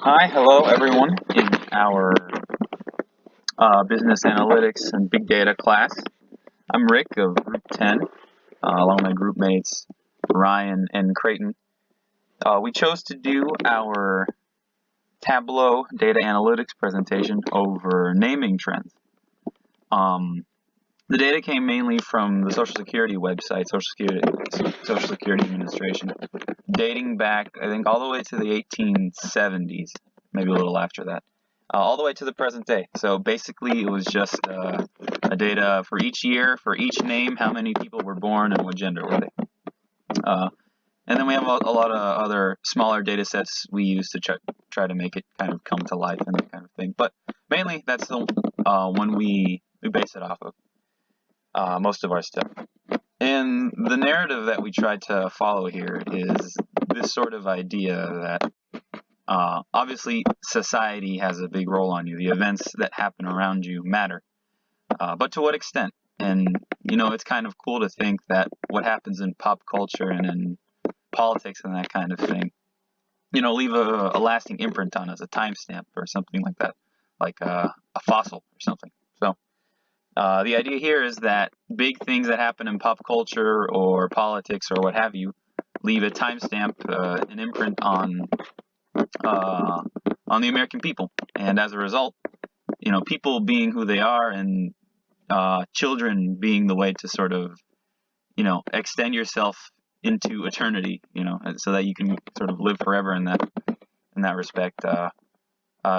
Hi, hello everyone in our business analytics and big data class. I'm Rick of Group 10, along with my group mates Ryan and Creighton. We chose to do our Tableau data analytics presentation over naming trends. The data came mainly from the Social Security website, Social Security Administration, dating back, I think, all the way to the 1870s, maybe a little after that, all the way to the present day. So basically, it was just a data for each year, for each name, how many people were born and what gender were they. And then we have a lot of other smaller data sets we use to try to make it kind of come to life and that kind of thing. But mainly, that's the one we base it off of. Most of our stuff. And the narrative that we tried to follow here is this sort of idea that obviously society has a big role on you. The events that happen around you matter. But to what extent? And, it's kind of cool to think that what happens in pop culture and in politics and that kind of thing, leave a lasting imprint on us, a timestamp or something like that, like a fossil or something. So the idea here is that big things that happen in pop culture or politics or what have you leave a timestamp, an imprint on the American people, and as a result, people being who they are, and children being the way to sort of, extend yourself into eternity, so that you can sort of live forever in that respect.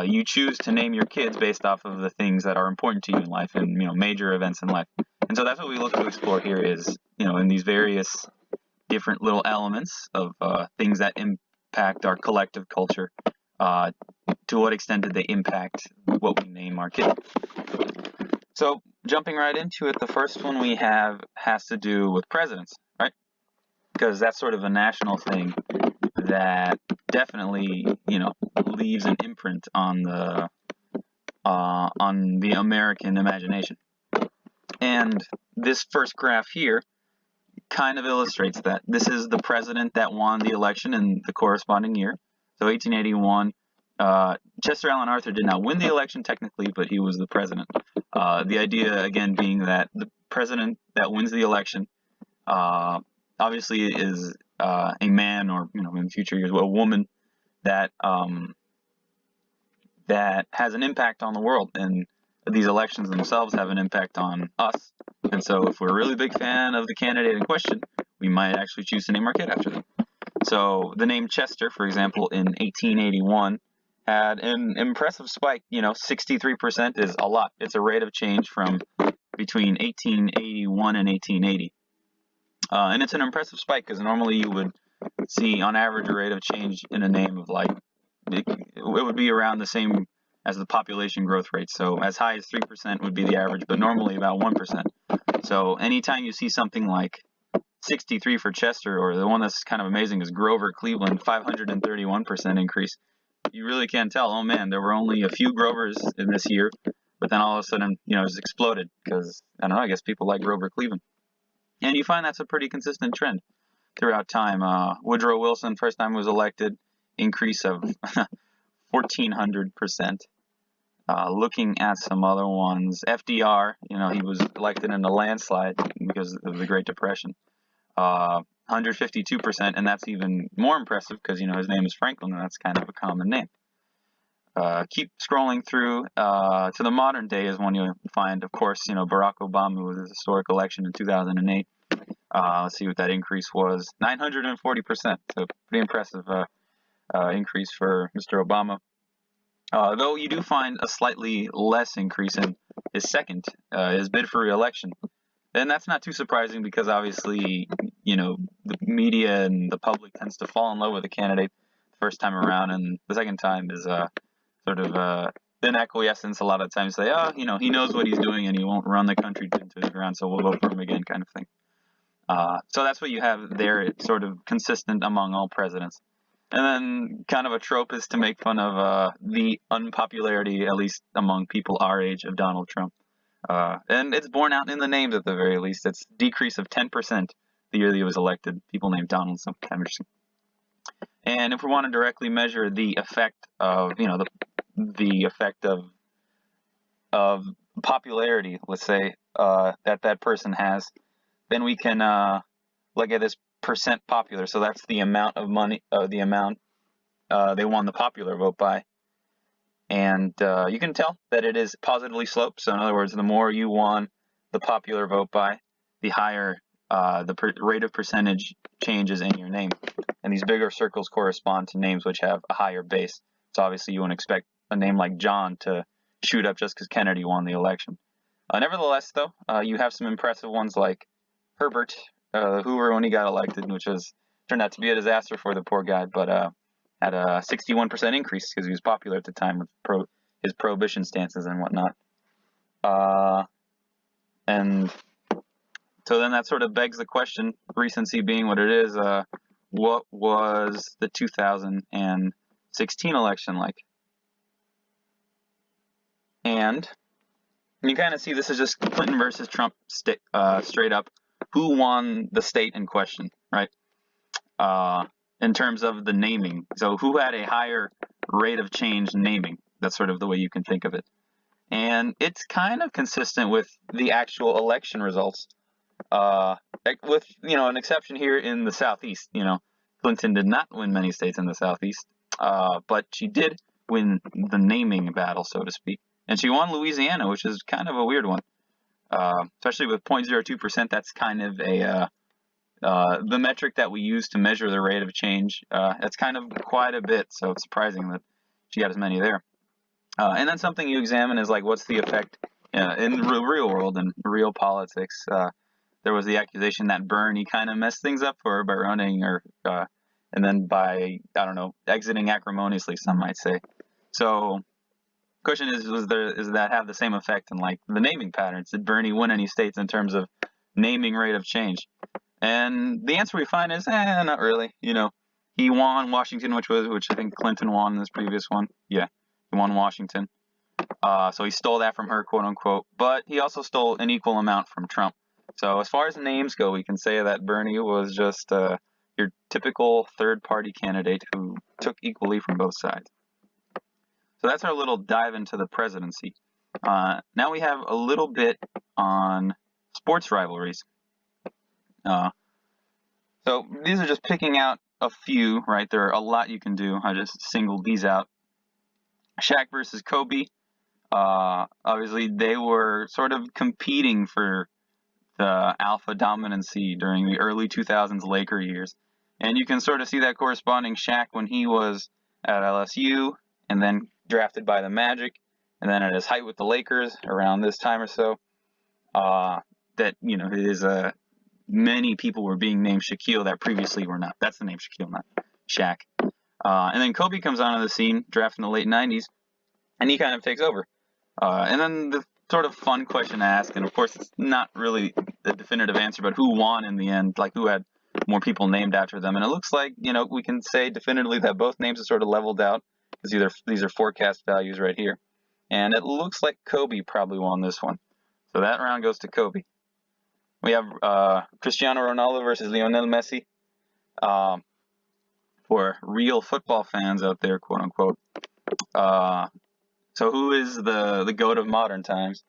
You choose to name your kids based off of the things that are important to you in life and, major events in life. And so that's what we look to explore here is, in these various different little elements of things that impact our collective culture, to what extent did they impact what we name our kids? So jumping right into it, the first one we have has to do with presidents, right? Because that's sort of a national thing that definitely, leaves an imprint on the American imagination. And this first graph here kind of illustrates that. This is the president that won the election in the corresponding year. So 1881, Chester Alan Arthur did not win the election technically, but he was the president. The idea, again, being that the president that wins the election obviously is a man, or in future years, a woman that that has an impact on the world, and these elections themselves have an impact on us. And so, if we're a really big fan of the candidate in question, we might actually choose to name our kid after them. So, the name Chester, for example, in 1881, had an impressive spike. 63% is a lot. It's a rate of change from between 1881 and 1880. And it's an impressive spike because normally you would see on average a rate of change in a name of it would be around the same as the population growth rate. So as high as 3% would be the average, but normally about 1%. So anytime you see something like 63 for Chester, or the one that's kind of amazing is Grover Cleveland, 531% increase, you really can't tell, oh man, there were only a few Grovers in this year, but then all of a sudden, it just exploded because, I don't know, I guess people like Grover Cleveland. And you find that's a pretty consistent trend throughout time. Woodrow Wilson, first time was elected, increase of 1,400%. Looking at some other ones, FDR, he was elected in a landslide because of the Great Depression. 152%, and that's even more impressive because, his name is Franklin, and that's kind of a common name. Keep scrolling through to the modern day is one you'll find, of course, Barack Obama was his historic election in 2008. Let's see what that increase was. 940%. So pretty impressive increase for Mr. Obama. Though you do find a slightly less increase in his second, his bid for re-election. And that's not too surprising because obviously, the media and the public tends to fall in love with a candidate the first time around, and the second time is sort of in acquiescence. A lot of times say, he knows what he's doing and he won't run the country into the ground, so we'll vote for him again, kind of thing. So that's what you have there. It's sort of consistent among all presidents. And then kind of a trope is to make fun of the unpopularity, at least among people our age, of Donald Trump. And it's borne out in the names at the very least. It's decrease of 10% the year that he was elected. People named Donald, so kind of interesting. And if we want to directly measure the effect of, the effect of popularity, let's say, that person has, then we can look at this percent popular. So that's the amount of money, the amount they won the popular vote by. And you can tell that it is positively sloped. So in other words, the more you won the popular vote by, the higher the rate of percentage changes in your name. And these bigger circles correspond to names which have a higher base. So obviously you wouldn't expect a name like John to shoot up just because Kennedy won the election. Nevertheless, though, you have some impressive ones like Herbert Hoover when he got elected, which turned out to be a disaster for the poor guy, but had a 61% increase because he was popular at the time with his prohibition stances and whatnot. And so then that sort of begs the question, recency being what it is, what was the 2016 election like? And you kind of see this is just Clinton versus Trump straight up. Who won the state in question, right? In terms of the naming. So who had a higher rate of change naming? That's sort of the way you can think of it. And it's kind of consistent with the actual election results. With, an exception here in the Southeast. Clinton did not win many states in the Southeast, but she did win the naming battle, so to speak. And she won Louisiana, which is kind of a weird one. Especially with 0.02%, that's kind of the metric that we use to measure the rate of change. That's kind of quite a bit, so it's surprising that she got as many there. And then something you examine is like, what's the effect in the real world and real politics? There was the accusation that Bernie kind of messed things up for her by running, and then by, exiting acrimoniously, some might say. So, question is, does that have the same effect in like the naming patterns? Did Bernie win any states in terms of naming rate of change? And the answer we find is, not really. He won Washington, which I think Clinton won in this previous one. Yeah, he won Washington. So he stole that from her, quote unquote. But he also stole an equal amount from Trump. So as far as names go, we can say that Bernie was just your typical third-party candidate who took equally from both sides. So that's our little dive into the presidency. Now we have a little bit on sports rivalries. So these are just picking out a few, right? There are a lot you can do. I just singled these out. Shaq versus Kobe. Obviously, they were sort of competing for the alpha dominancy during the early 2000s Laker years. And you can sort of see that corresponding. Shaq when he was at LSU and then drafted by the Magic, and then at his height with the Lakers around this time or so, many people were being named Shaquille that previously were not. That's the name Shaquille, not Shaq. And then Kobe comes onto the scene, drafted in the late 90s, and he kind of takes over. And then the sort of fun question to ask, and of course it's not really the definitive answer, but who won in the end, like who had more people named after them. And it looks like, we can say definitively that both names are sort of leveled out, because these are forecast values right here. And it looks like Kobe probably won this one. So that round goes to Kobe. We have Cristiano Ronaldo versus Lionel Messi. For real football fans out there, quote unquote. So who is the GOAT of modern times?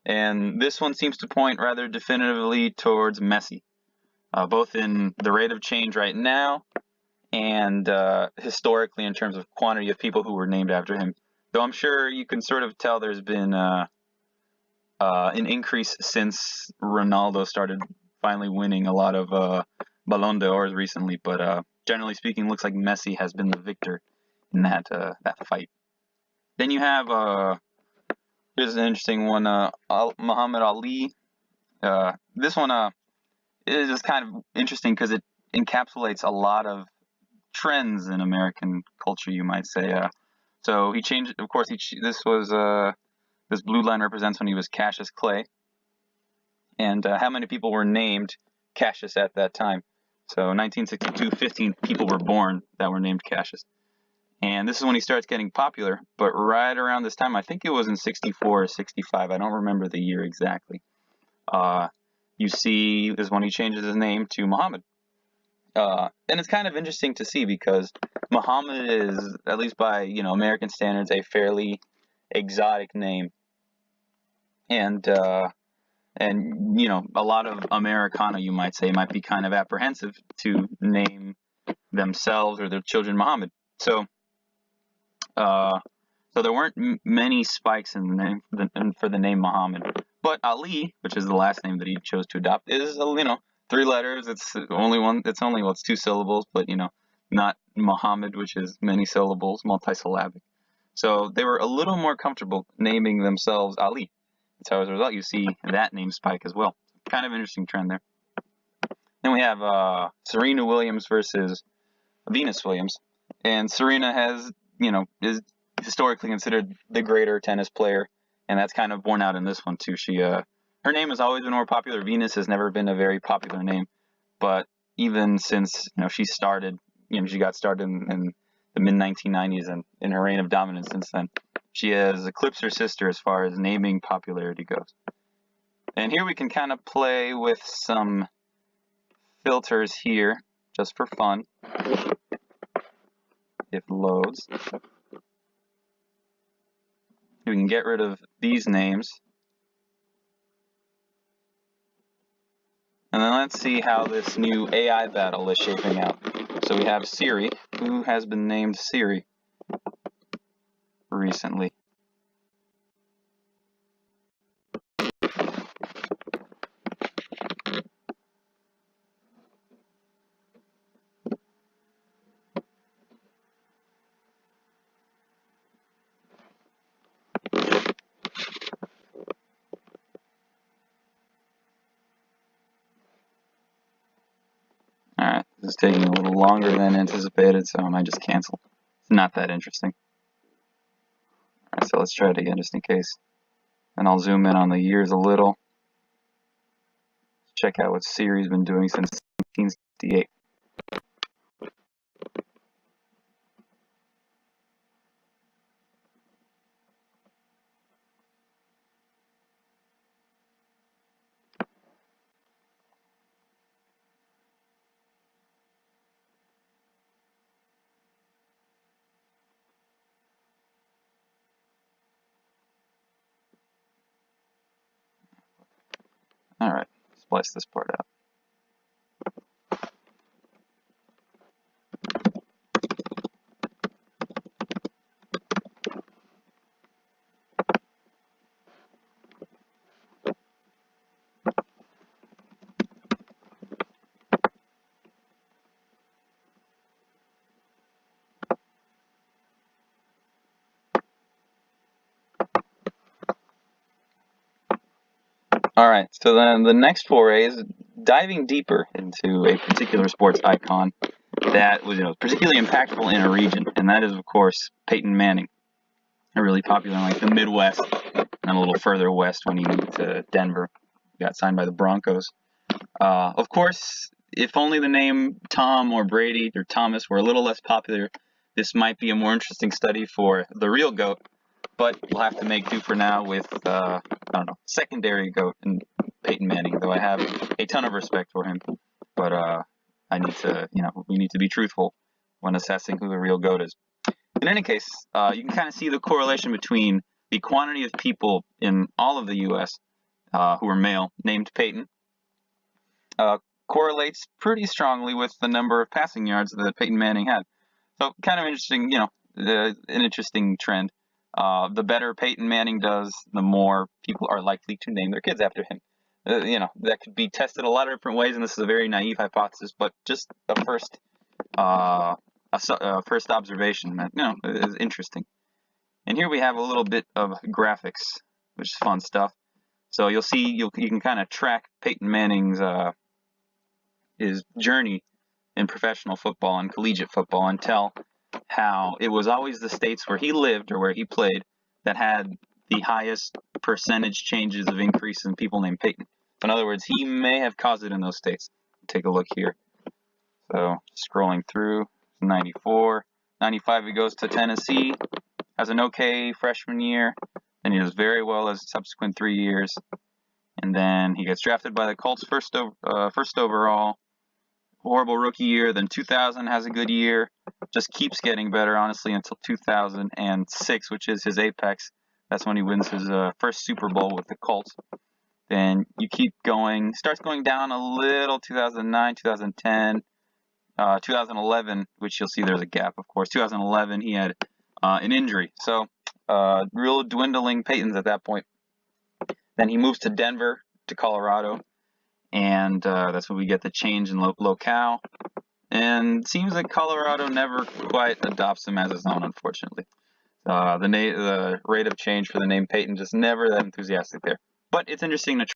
And this one seems to point rather definitively towards Messi, both in the rate of change right now and historically in terms of quantity of people who were named after him. Though I'm sure you can sort of tell there's been an increase since Ronaldo started finally winning a lot of Ballon d'Ors recently. But generally speaking, looks like Messi has been the victor in that fight. Then you have, here's an interesting one, Muhammad Ali. This one is just kind of interesting because it encapsulates a lot of trends in American culture, you might say. So he changed, of course, this blue line represents when he was Cassius Clay. And how many people were named Cassius at that time? So 1962, 15 people were born that were named Cassius. And this is when he starts getting popular, but right around this time, I think it was in 64 or 65, I don't remember the year exactly. You see this is when he changes his name to Muhammad. And it's kind of interesting to see because Muhammad is, at least by American standards, a fairly exotic name, and a lot of Americana, you might say, might be kind of apprehensive to name themselves or their children Muhammad. So there weren't many spikes in the name for the name Muhammad. But Ali, which is the last name that he chose to adopt, is 3 letters. It's it's 2 syllables, but not Muhammad, which is many syllables, multisyllabic. So they were a little more comfortable naming themselves Ali. So as a result, you see that name spike as well. Kind of interesting trend there. Then we have Serena Williams versus Venus Williams, and Serena is historically considered the greater tennis player, and that's kind of borne out in this one too. Her name has always been more popular. Venus has never been a very popular name, but even since she started, she got started in the mid 1990s, and in her reign of dominance since then, she has eclipsed her sister as far as naming popularity goes. And here we can kind of play with some filters here, just for fun. If it loads. We can get rid of these names. And then let's see how this new AI battle is shaping out. So we have Siri, who has been named Siri recently. Alright, this is taking a little longer than anticipated, so I might just cancel. It's not that interesting. Alright, so let's try it again just in case. And I'll zoom in on the years a little. Check out what Siri's been doing since 1968. Alright, splice this part out. Alright, so then the next foray is diving deeper into a particular sports icon that was particularly impactful in a region, and that is, of course, Peyton Manning. Really popular in like the Midwest and a little further west when he moved to Denver. He got signed by the Broncos. Of course, if only the name Tom or Brady or Thomas were a little less popular, this might be a more interesting study for the real GOAT. But we'll have to make do for now with, secondary GOAT and Peyton Manning, though I have a ton of respect for him. But we need to be truthful when assessing who the real GOAT is. In any case, you can kind of see the correlation between the quantity of people in all of the U.S. Who are male named Peyton correlates pretty strongly with the number of passing yards that Peyton Manning had. So kind of interesting, an interesting trend. The better Peyton Manning does, the more people are likely to name their kids after him. That could be tested a lot of different ways, and this is a very naive hypothesis, but just a first observation that is interesting. And here we have a little bit of graphics, which is fun stuff. So you'll see you can kind of track Peyton Manning's his journey in professional football and collegiate football, and tell how it was always the states where he lived or where he played that had the highest percentage changes of increase in people named Peyton. In other words, he may have caused it in those states. Take a look here. So scrolling through, 94, 95 he goes to Tennessee, has an okay freshman year, then he does very well as subsequent 3 years, and then he gets drafted by the Colts first overall, horrible rookie year. Then 2000 has a good year. Just keeps getting better, honestly, until 2006, which is his apex. That's when he wins his first Super Bowl with the Colts. Then you keep going. Starts going down a little. 2009, 2010, 2011, which you'll see there's a gap, of course. 2011, he had an injury. So real dwindling Peytons at that point. Then he moves to Denver, to Colorado, and that's when we get the change in locale. And it seems like Colorado never quite adopts him as his own, unfortunately. The rate of change for the name Peyton just never that enthusiastic there. But it's interesting to